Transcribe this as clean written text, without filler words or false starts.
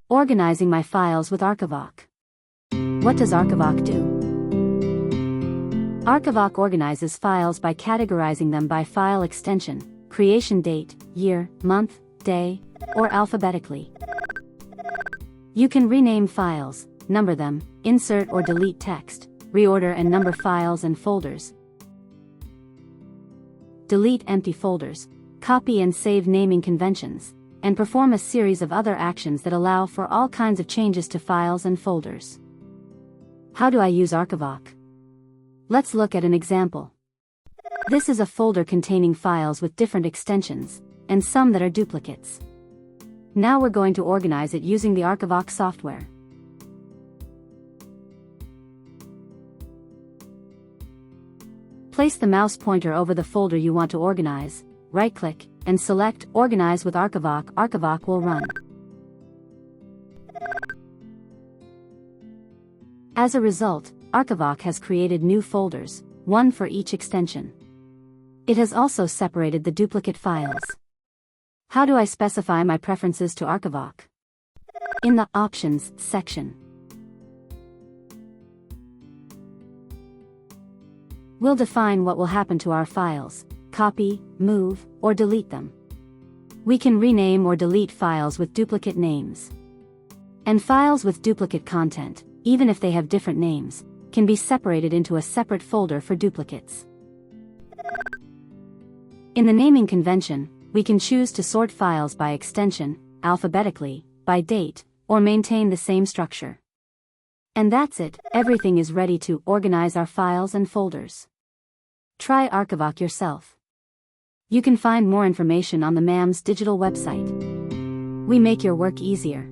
Organizing my files with Archivok. What does Archivok do? Archivok organizes files by categorizing them by file extension, creation date, year, month, day, or alphabetically. You can rename files, number them, insert or delete text, reorder and number files and folders, delete empty folders, copy and save naming conventions, and perform a series of other actions that allow for all kinds of changes to files and folders. How do I use Archivok? Let's look at an example. This is a folder containing files with different extensions, and some that are duplicates. Now we're going to organize it using the Archivok software. Place the mouse pointer over the folder you want to organize, right-click, and select Organize with Archivok. Archivok will run. As a result, Archivok has created new folders, one for each extension. It has also separated the duplicate files. How do I specify my preferences to Archivok? In the Options section, we'll define what will happen to our files, copy, move, or delete them. We can rename or delete files with duplicate names. And files with duplicate content, even if they have different names, can be separated into a separate folder for duplicates. In the naming convention, we can choose to sort files by extension, alphabetically, by date, or maintain the same structure. And that's it, everything is ready to organize our files and folders. Try Archivok yourself. You can find more information on the MAM's digital website. We make your work easier.